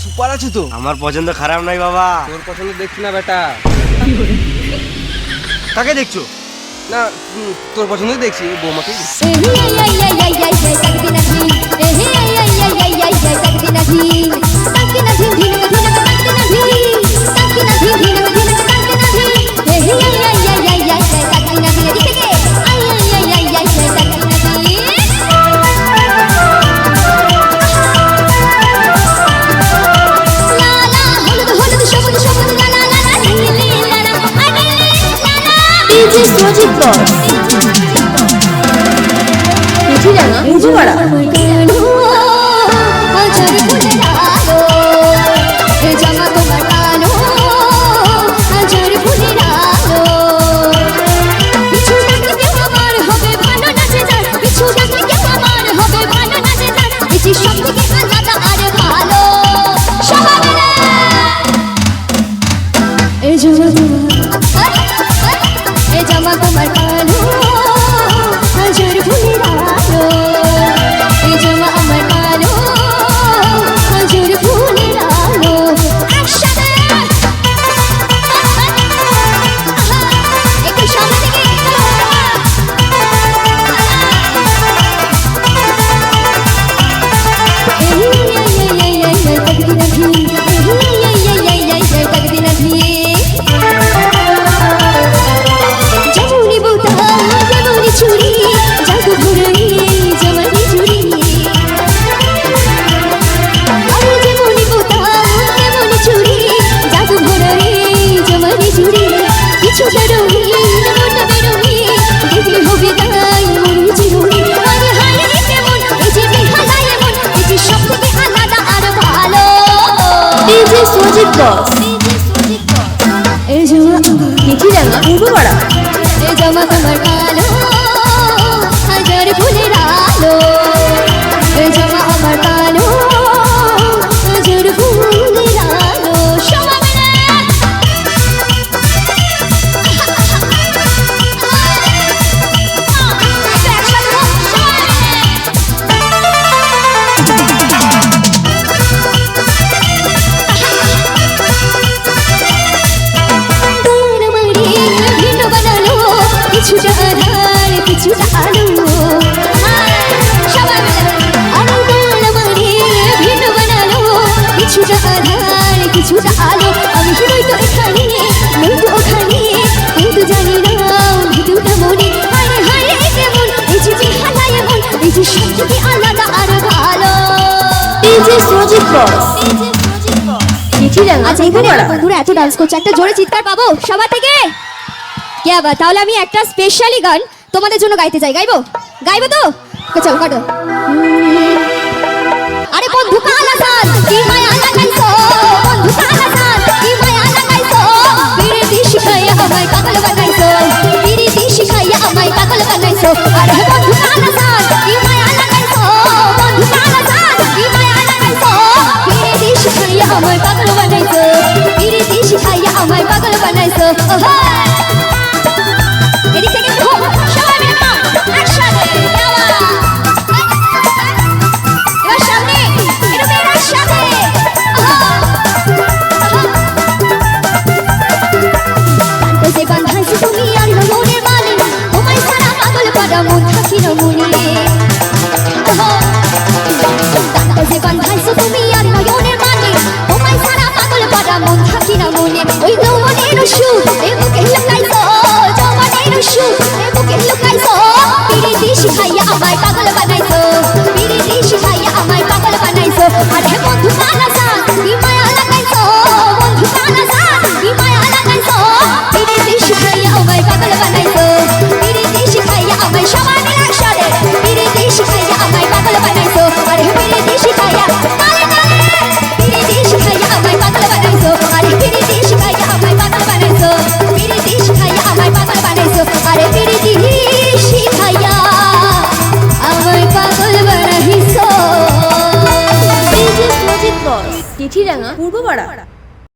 Super আছে তো। আমার পছন্দ খারাপ নয় বাবা। তোর পছন্দ দেখছি না বেটা। কাকে দেখছো? না তোর পছন্দই দেখছি, বৌমাকে। বন্ধুরা এত ডান্স করছে, একটা জোরে চিৎকার পাবো সবার থেকে? কে আবার? তাহলে আমি একটা স্পেশালি গান তোমাদের জন্য গাইতে চাই। গাইবো? গাইবো তো? চলো কাটো। আরে বন্ধু কালা সাল কি মায়া লাগাইছো, বন্ধু কালা সাল কি মায়া লাগাইছো, বিরতি শিখাইয়া আমায় পাগল বানাইছো, বিরতি শিখাইয়া আমায় পাগল বানাইছো। আরে বন্ধু কালা সাল কি মায়া লাগাইছো, বন্ধু কালা সাল কি মায়া লাগাইছো, বিরতি শিখাইয়া আমায় পাগল বানাইছো, বিরতি শিখাইয়া আমায় পাগল বানাইছো। এদিক থেকে সবাই মিলে পাও একসাথে এবার সামনে এটা মেয়েরা সাথে কান্তে বাঁধাইছো তুমি আর মনের মানে তোমায় সারা পাগল পাড়া মন থাকি না মনে, কান্তে বাঁধাইছো তুমি আর মনের মানে তোমায় সারা পাগল পাড়া মন থাকি না মনে। ওই যৌবনের সুখ এ বুকে লুকাইছো, যৌবনের সুখ এ বুকে লুকাইছো, বিরতি শিখাইয়া আমায় পাগল বানাইছো, বিরতি শিখাইয়া আমায় পাগল বানাইছো। আরে বন্ধু কালা সাল কি মায়া লাগাইছো, বন্ধু কালা সাল কি মায়া লাগাইছো, বিরতি শিখাইয়া আমায় পাগল বানাইছো, বিরতি শিখাইয়া আমায় সবাই মিলে একসাথে বিরতি শিখাইয়া আমায় পাগল বানাইছো। আরে বিরতি শিখাইয়া তালে তালে বিরতি শিখাইয়া আমায় পাগল বানাইছো, আরে বিরতি শিখাইয়া আমায় পাগল বানাইছো, বিরতি শিখাইয়া আমায় পাগল বানাইছো, আরে বিরতি শিখাইয়া আমায় পাগল বানাইছো। চিঠিরাঙ্গা পূর্বপাড়া।